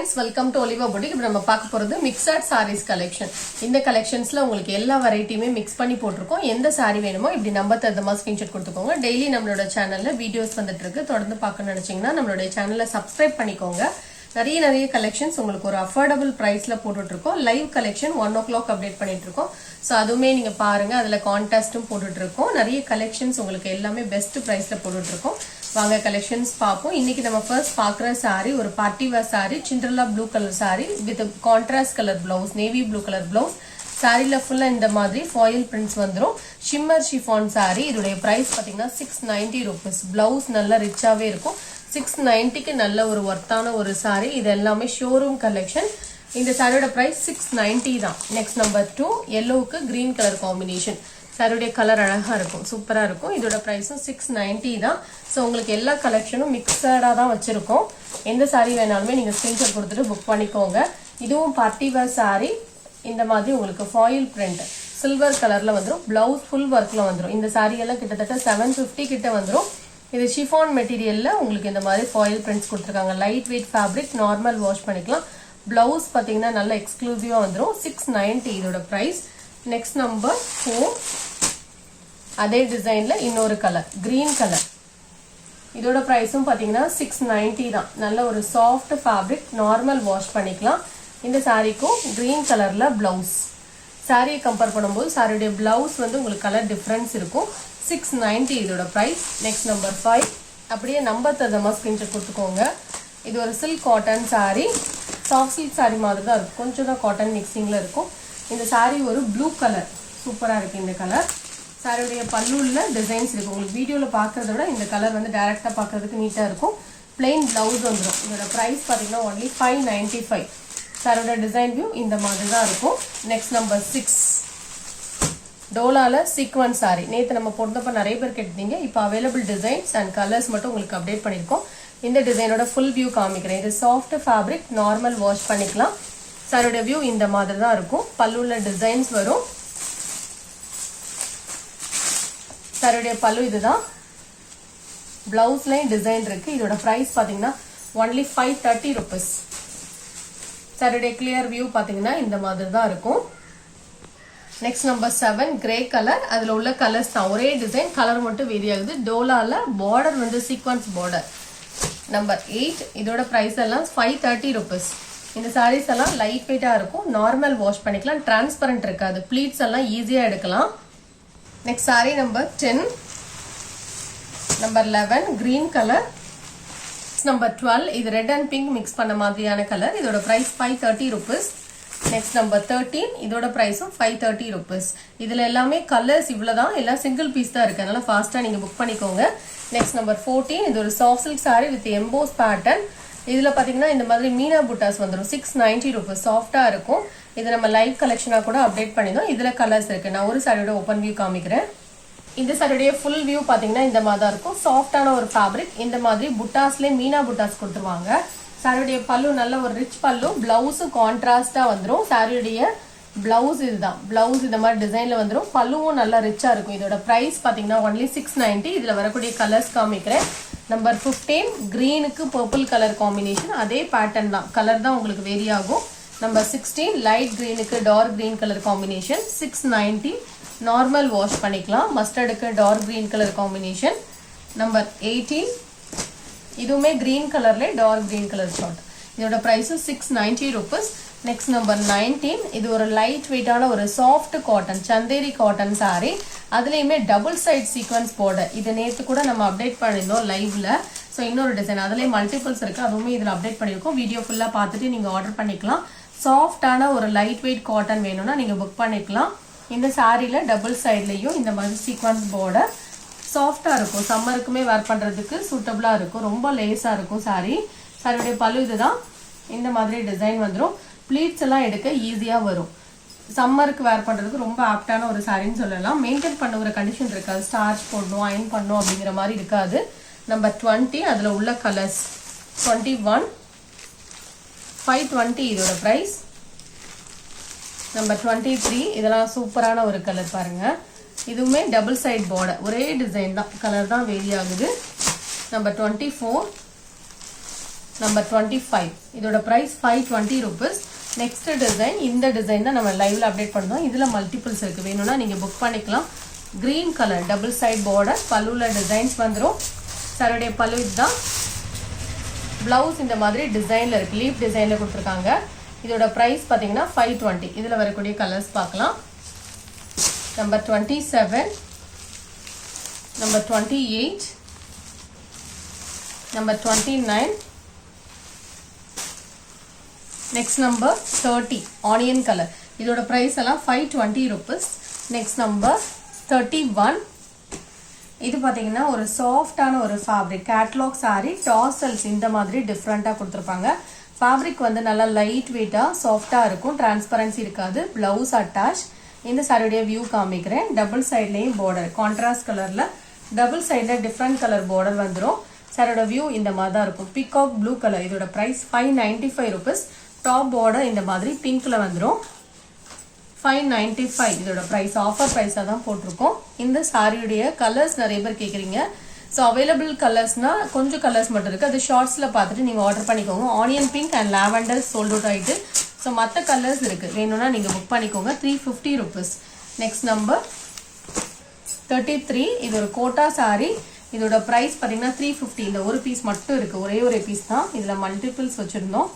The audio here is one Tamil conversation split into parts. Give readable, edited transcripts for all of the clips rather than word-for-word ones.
friends, welcome to Oliva Boutique. இப்போ நம்ம பார்க்க போறது mixed sarees collection. இந்த collectionsல உங்களுக்கு எல்லா வெரைட்டியுமே mix பண்ணி போட்டுருக்கோம். எந்த saree வேணுமோ இப்படி நம்பர் தரமா ஸ்கிரீன்ஷாட் கொடுத்துக்கோங்க. டெய்லி நம்மளோட சேனல்ல வீடியோஸ் வந்துட்டு இருக்கு. தொடர்ந்து பார்க்கணும்னு நினைச்சீங்கன்னா நம்மளோட சேனலை சப்ஸ்கிரைப் பண்ணிக்கோங்க. நிறைய கலெக்ஷன்ஸ் உங்களுக்கு ஒரு அஃபோர்டபிள் பிரைஸ்ல போட்டுட்டு இருக்கோம். லைவ் கலெக்ஷன் 1 o'clock அப்டேட் பண்ணிட்டு இருக்கோம். சோ அதுவுமே நீங்க பாருங்க. அதுல கான்டெஸ்டும் போட்டுட்டு இருக்கோம். நிறைய கலெக்ஷன்ஸ் உங்களுக்கு எல்லாமே பெஸ்ட் பிரைஸ்ல போட்டுட்டு இருக்கோம். வாங்க கலெக்ஷன்ஸ் பாப்போம். இன்னைக்கு நம்ம ஃபர்ஸ்ட் பாக்குற saree ஒரு party wear saree, Cinderella blue colour saree with contrast colour blouse, navy blue colour blouse. சாரில ஃபுல்லா இந்த மாதிரி ஃபாயில் பிரிண்ட்ஸ் வந்துரும். Shimmer chiffon saree. இதோட பிரைஸ் பாத்தீங்கன்னா 690 rupees. பிளவுஸ் நல்லா ரிச்சாவே இருக்கும். 690க்கு நல்ல ஒரு வர்த்தான ஒரு saree. இது எல்லாமே ஷோரூம் கலெக்ஷன். இந்த சாரியோட பிரைஸ் 690 தான். Next number 2 yellowக்கு green colour combination. சாரியோட கலர் அழகா இருக்கும், சூப்பரா இருக்கும். இதோட பிரைஸும் 690 தான். ஸோ உங்களுக்கு எல்லா கலெக்ஷனும் மிக்சடா தான் வச்சிருக்கோம். எந்த சாரி வேணாலுமே நீங்க ஸ்கிரீன்ஷாட் கொடுத்துட்டு புக் பண்ணிக்கோங்க. இதுவும் பார்ட்டி வேர் saree. இந்த மாதிரி உங்களுக்கு ஃபாயில் பிரிண்ட் சில்வர் கலர்ல வந்துடும். பிளவுஸ் ஃபுல் ஒர்க்ல வந்துடும். இந்த சாரி எல்லாம் கிட்டத்தட்ட 750 கிட்ட வந்துடும். இது ஷிஃபான் மெட்டீரியல்ல உங்களுக்கு இந்த மாதிரி ஃபாயில் பிரிண்ட்ஸ் கொடுத்துருக்காங்க. Light weight fabric, normal wash பண்ணிக்கலாம். பிளவுஸ் பாத்தீங்கன்னா நல்ல எக்ஸ்க்ளூசிவா வந்துடும். 690 இதோட பிரைஸ். நெக்ஸ்ட் நம்பர் 4 அதே டிசைன்ல இன்னொரு கலர் கிரீன் கலர். இதோட பிரைஸும் பாத்தீங்கன்னா 690 தான். நல்ல ஒரு சாஃப்ட் ஃபேப்ரிக், நார்மல் வாஷ் பண்ணிக்கலாம். இந்த சாரிக்கும் கிரீன் கலர்ல பிளவுஸ். சாரியை கம்பேர் பண்ணும்போது சாரியுடைய பிளவுஸ் வந்து உங்களுக்கு கலர் டிஃபரன்ஸ் இருக்கும். 690 இதோட பிரைஸ். நெக்ஸ்ட் நம்பர் 5 அப்படியே நம்பர் தரமா ஸ்கிரீன்ஷாட் கொடுத்துக்கோங்க. இது ஒரு silk cotton saree. Soft silk saree மாதிரி தான் இருக்கும். கொஞ்சம் தான் காட்டன் மிக்சிங்ல இருக்கும். இந்த saree ஒரு ப்ளூ கலர், சூப்பரா இருக்கு இந்த கலர். சாரியுடைய பல்லுல டிசைன்ஸ் இருக்கு. உங்களுக்கு வீடியோல பாக்குறத விட இந்த கலர் வந்து டைரக்டா பாக்குறதுக்கு நீட்டா இருக்கும். பிளெயின் பிளவுஸ் வந்துடும். இதோட பிரைஸ் பாத்தீங்கன்னா only 595. சாரியோட டிசைன் வியூ இந்த மாதிரி தான் இருக்கும். நெக்ஸ்ட் நம்பர் 6 டோலால சீக்வன்ஸ் saree. நேத்து நம்ம போட்டப்ப நிறைய பேர் கேட்டீங்க. இப்போ அவைலபிள் டிசைன்ஸ் அண்ட் கலர்ஸ் மட்டும் உங்களுக்கு அப்டேட் பண்ணிருக்கோம். இந்த டிசைனோட ஃபுல் வியூ காமிக்கிறேன். இது சாஃப்ட் ஃபேப்ரிக், நார்மல் வாஷ் பண்ணிக்கலாம். சாரியோட வியூ இந்த மாதிரி தான் இருக்கும். பல்லுல டிசைன்ஸ் வரும். சாரியோட பல்லு இதுதான். பிளவுஸ்லயும் டிசைன் இருக்கு. இதோட பிரைஸ் பாத்தீங்கன்னா only 530 rupees. சாரியோட கிளியர் வியூ பாத்தீங்கன்னா இந்த மாதிரி தான் இருக்கும். Next number 7 grey colour. அதுல உள்ள கலர்ஸ் தான் ஒரே டிசைன், கலர் மட்டும் வேரி ஆகுது. டோலால பார்டர் வந்து சீக்வன்ஸ் பார்டர். நம்பர் 8 இதோட பிரைஸ் எல்லாம் 530 rupees. இந்த sarees எல்லாம் லைட் வெயிட்டா இருக்கும். நார்மல் வாஷ் பண்ணிக்கலாம். டிரான்ஸ்பரண்ட் இருக்காது. ப்ளீட்ஸ் எல்லாம் ஈஸியா எடுக்கலாம். Next saree number 10 number 11 green colour. Number 12 இது ரெட் அண்ட் பிங்க் மிக்ஸ் பண்ண மாதிரியான கலர். இதோட பிரைஸ் 530 rupees. நெக்ஸ்ட் நம்பர் 13 இதோட பிரைஸும் 530 rupees. இதுல எல்லாமே கலர்ஸ் இவ்வளவுதான். எல்லாம் சிங்கிள் பீஸ் தான் இருக்கு. அதனால ஃபாஸ்டா நீங்க புக் பண்ணிக்கோங்க. நெக்ஸ்ட் நம்பர் 14 இது ஒரு soft silk saree with EMBOSS pattern. இதுல பாத்தீங்கன்னா இந்த மாதிரி மீனா புட்டாஸ் வந்துடும். 690 rupees. சாஃப்டா இருக்கும். இது நம்ம லைவ் கலெக்ஷனா கூட அப்டேட் பண்ணிடும். இதுல கலர்ஸ் இருக்கு. நான் ஒரு சாரியோட ஓபன் வியூ காமிக்கிறேன். இந்த சாரியோட ஃபுல் வியூ பாத்தீங்கன்னா இந்த மாதிரி தான் இருக்கும். சாஃப்டான ஒரு ஃபேப்ரிக். இந்த மாதிரி புட்டாஸ்லயே மீனா புட்டாஸ் கொடுத்துருவாங்க. சாரியுடைய பல்லு நல்ல ஒரு ரிச் பல்லு. பிளவுஸ் கான்ட்ராஸ்டா வந்துடும். சாரியுடைய பிளவுஸ் இதுதான். பிளவுஸ் இந்த மாதிரி டிசைன்ல வந்துடும். பல்லுவும் நல்லா ரிச்சா இருக்கும். இதோட பிரைஸ் பாத்தீங்கன்னா only 690. இதுல வரக்கூடிய கலர்ஸ் காமிக்கிறேன். நம்பர் 15 கிரீனுக்கு பர்பிள் கலர் காம்பினேஷன். அதே பேட்டர்ன் தான், கலர் தான் உங்களுக்கு வேரி ஆகும். நம்பர் 16 லைட் கிரீனுக்கு dark green colour combination. 690 normal wash பண்ணிக்கலாம். மஸ்டர்டுக்கு dark green colour combination. Number 18 இதுவுமே கிரீன் கலர்ல டார்க் கிரீன் கலர் ஷார்ட். இதோட பிரைஸ் 690 rupees. நெக்ஸ்ட் நம்பர் 19 இது ஒரு லைட் வெயிட்டான ஒரு soft cotton Chanderi cotton saree. அதுலயுமே டபுள் சைட் சீக்வன்ஸ் பார்டர். இது நேத்து கூட நம்ம அப்டேட் பண்ணிருந்தோம் லைவ்ல. சோ இன்னொரு டிசைன் அதுலயே மல்டிபிள்ஸ் இருக்கு. அதுவுமே இதுல அப்டேட் பண்ணிருக்கோம். வீடியோ ஃபுல்லா பார்த்துட்டு நீங்க ஆர்டர் பண்ணிக்கலாம். சாஃப்டான ஒரு லைட் வெயிட் காட்டன் வேணும்னா நீங்க புக் பண்ணிக்கலாம். இந்த சாரில டபுள் சைட்லயும் இந்த மாதிரி சீக்வன்ஸ் பார்டர். சாஃப்டா இருக்கும். சம்மருக்குமே வேர் பண்றதுக்கு சூட்டபிளா இருக்கும். ரொம்ப லேஸா இருக்கும் சாரி. சாரியோட பல்லு இதுதான். இந்த மாதிரி டிசைன் வந்துடும். ப்ளீட்ஸ் எல்லாம் எடுக்க ஈஸியா வரும். சம்மருக்கு வேர் பண்றதுக்கு ரொம்ப ஆப்டான ஒரு சாரின்னு சொல்லலாம். மெயின்டைன் பண்ணுற கண்டிஷன் இருக்காது. ஸ்டார்ச் போடணும், அயன் பண்ணணும் அப்படிங்கிற மாதிரி இருக்காது. நம்பர் 20 அதுல உள்ள கலர்ஸ் 21 520 இதோட பிரைஸ். நம்பர் 23 இதெல்லாம் சூப்பரான ஒரு கலர் பாருங்க. இதுவுமே டபுள் சைட் பார்டர். ஒரே டிசைன் தான், கலர் தான் வேரி ஆகுது. நம்பர் 24 நம்பர் 25 இதோட பிரைஸ் 520 rupees. நெக்ஸ்ட் டிசைன் இந்த டிசைன் தான் நம்ம லைவ்ல அப்டேட் பண்ணோம். இதுல மல்டிபிள்ஸ் இருக்கு, வேணும்னா நீங்க புக் பண்ணிக்கலாம். Green colour double side border, பல்லுல டிசைன்ஸ் வந்துரும். சாரியோட பல்லு இதுதான். பிளவுஸ் இந்த மாதிரி டிசைன்ல இருக்கு, லீஃப் டிசைன்ல கொடுத்துருக்காங்க. இதோட பிரைஸ் பாத்தீங்கன்னா 520. இதுல வரக்கூடிய கலர்ஸ் பார்க்கலாம். Number 27, number 28, number 29, next number 30 onion color. இதோட price எல்லாம் 520 rupees. next number 31. இது பாத்தீங்கன்னா ஒரு சாஃப்டான ஒரு fabric catalog saree, tassels இந்த மாதிரி டிஃபரண்டா கொடுத்திருப்பாங்க. fabric வந்து நல்லா லைட் வெயிட்டா சாஃப்டா இருக்கும், டிரான்ஸ்பரன்சி இருக்காது. blouse attach. இந்த சாரியோட வியூ காமிக்கிறேன். டபுள் சைடுலயும் border கான்ட்ராஸ்ட் கலர்ல, டபுள் சைடுல டிஃபரண்ட் கலர் border வந்துரும். சாரியோட வியூ இந்த மாதிரி தான் இருக்கும். Peacock blue colour. இதோட பிரைஸ் 595 rupees. டாப் பார்டர் இந்த மாதிரி பிங்க்ல வந்துரும். 595 இதோட பிரைஸ். ஆஃபர் பிரைஸா தான் போட்டிருக்கோம். இந்த சாரியுடைய கலர்ஸ் நிறைய பேர் கேக்குறீங்க. ஸோ அவைலபிள் கலர்ஸ்னா கொஞ்சம் கலர்ஸ் மட்டும் இருக்கு, அது ஷார்ட்ஸ்ல பார்த்துட்டு நீங்க ஆர்டர் பண்ணிக்கோங்க. Onion pink and lavender sold out ஆயிட்டு. ஸோ மற்ற கலர்ஸ் இருக்கு, வேணும்னா நீங்க புக் பண்ணிக்கோங்க. 350 rupees. Next number 33. இது ஒரு கோட்டா சாரி. இதோட பிரைஸ் பாத்தீங்கன்னா 350. இந்த ஒரு பீஸ் மட்டும் இருக்கு, ஒரே ஒரு பீஸ் தான். இதுல மல்டிபிள்ஸ் வச்சிருந்தோம்.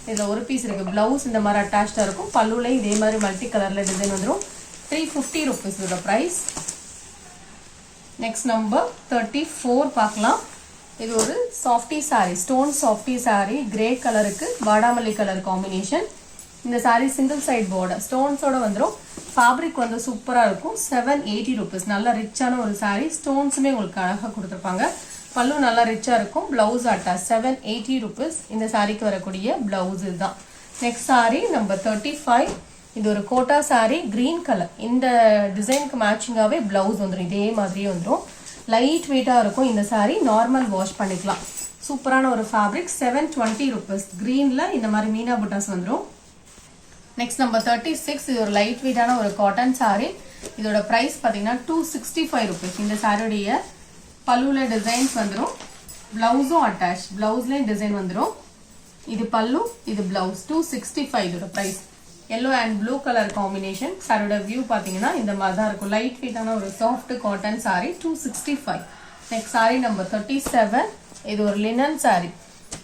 இதுல ஒரு பீஸ் இருக்கு. பிளவுஸ் இந்த மாதிரி அட்டாச்டா இருக்கும். பல்லுல இதே மாதிரி மல்டி கலர்ல டிசைன் வந்துரும். 350 rupees இதோட பிரைஸ். நெக்ஸ்ட் நம்பர் 34 பார்க்கலாம். இது ஒரு softy sorry, stone softy sorry. Grey கலருக்கு வாடாமல்லி கலர் காம்பினேஷன். இந்த சாரி சிங்கிள் சைட் பார்டர் ஸ்டோன்ஸோட வந்துரும். ஃபேப்ரிக் வந்து சூப்பரா இருக்கும். 780 rupees. நல்ல ரிச்சான ஒரு சாரி. ஸ்டோன்ஸுமே உங்களுக்கு அழகா கொடுத்துருப்பாங்க. பல்லு நல்லா ரிச்சா இருக்கும். Blouse attach. 780 rupees. இந்த சாரிக்கு வரக்கூடிய பிளவுஸ் இதுதான். Next sari number 35. இது ஒரு கோட்டா சாரி, கிரீன் கலர். இந்த டிசைனுக்கு மேட்சிங்காவே பிளவுஸ் வந்துடும், இதே மாதிரியே வந்துடும். லைட் வெயிட்டா இருக்கும் இந்த சாரி. நார்மல் வாஷ் பண்ணிக்கலாம். சூப்பரான ஒரு ஃபேப்ரிக். 720 rupees. கிரீன்ல இந்த மாதிரி மீனா புட்டாஸ் வந்துடும். Next number 36. இது ஒரு லைட் வெயிட்டான ஒரு காட்டன் சாரி. இதோட பிரைஸ் பாத்தீங்கன்னா 265 rupees. இந்த சாரியோடைய பல்லுல டிசைன்ஸ் வந்துரும். பிளவுஸும் அட்டாச். பிளவுஸ்லயும் டிசைன் வந்துரும். இது பல்லு, இது பிளவுஸ். 265 இதோட price. yellow and blue colour combination. சாரியோட வியூ பாத்தீங்கன்னா இந்த மாதிரி தான் இருக்கும். லைட் வெயிட்டான ஒரு soft cotton sari. 265. Next sari number 37. இது ஒரு லினன் சாரி.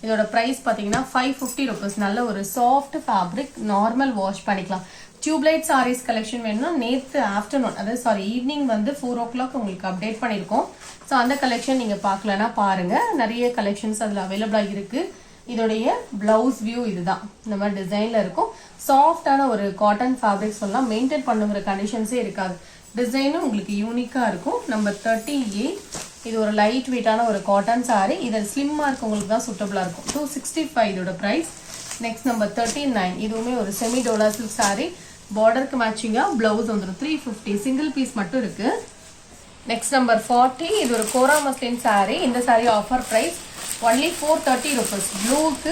இதோட பிரைஸ் பாத்தீங்கன்னா 550 rupees. நல்ல ஒரு சாஃப்ட் ஃபேப்ரிக். நார்மல் வாஷ் பண்ணிக்கலாம். டியூப்லைட் சாரீஸ் கலெக்ஷன் வேணும்னா நேற்று ஆஃப்டர்நூன், அதாவது ஈவினிங் வந்து 4 o'clock உங்களுக்கு அப்டேட் பண்ணிருக்கோம். ஸோ அந்த கலெக்ஷன் நீங்க பார்க்கலன்னா பாருங்க, நிறைய கலெக்ஷன்ஸ் அதுல அவைலபிளா இருக்கு. இதோடைய பிளவுஸ் வியூ இதுதான். இந்த மாதிரி டிசைன்ல இருக்கும். சாஃப்டான ஒரு காட்டன் ஃபேப்ரிக் சொல்லலாம். மெயின்டைன் பண்ணுங்கிற கண்டிஷன்ஸே இருக்காது. டிசைனும் உங்களுக்கு யூனிக்கா இருக்கும். நம்பர் 38. இது ஒரு லைட் வெயிட்டான ஒரு காட்டன் சாரி. இது ஸ்லிம்மா இருக்கவங்களுக்கு தான் சூட்டபிளா இருக்கும். 265 இதோட பிரைஸ். Next number 39. இதுவுமே ஒரு செமி டோலா சில்க் சாரி. பார்டருக்கு மேட்சிங்கா பிளவுஸ் வந்துடும். 350. சிங்கிள் பீஸ் மட்டும் இருக்கு. Next number 40. இது ஒரு கோரா மஸ்லின் சாரி. இந்த sari offer price only 430 rupees. ப்ளூக்கு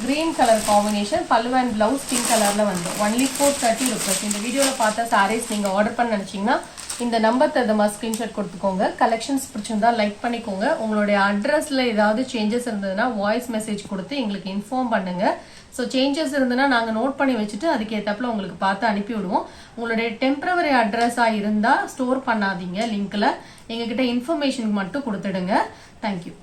green colour combination. Pallu and blouse pink கலர்ல வந்து ஒன்லி 430 rupees. இந்த வீடியோல பார்த்த சாரீஸ் நீங்க ஆர்டர் பண்ண நினைச்சீங்கன்னா இந்த நம்பர் தகுந்த ஸ்கிரீன்ஷாட் கொடுத்துக்கோங்க. கலெக்ஷன்ஸ் பிடிச்சிருந்தா லைக் பண்ணிக்கோங்க. உங்களுடைய அட்ரஸ்ல ஏதாவது சேஞ்சஸ் இருந்ததுன்னா வாய்ஸ் மெசேஜ் கொடுத்து எங்களுக்கு இன்ஃபார்ம் பண்ணுங்க. ஸோ சேஞ்சஸ் இருந்ததுன்னா நாங்கள் நோட் பண்ணி வச்சுட்டு அதுக்கேற்றப்பல உங்களுக்கு பார்த்து அனுப்பி விடுவோம். உங்களுடைய டெம்பரவரி அட்ரஸாக இருந்தால் ஸ்டோர் பண்ணாதீங்க. லிங்க்ல எங்ககிட்ட இன்ஃபர்மேஷனுக்கு மட்டும் கொடுத்துடுங்க. தேங்க்யூ.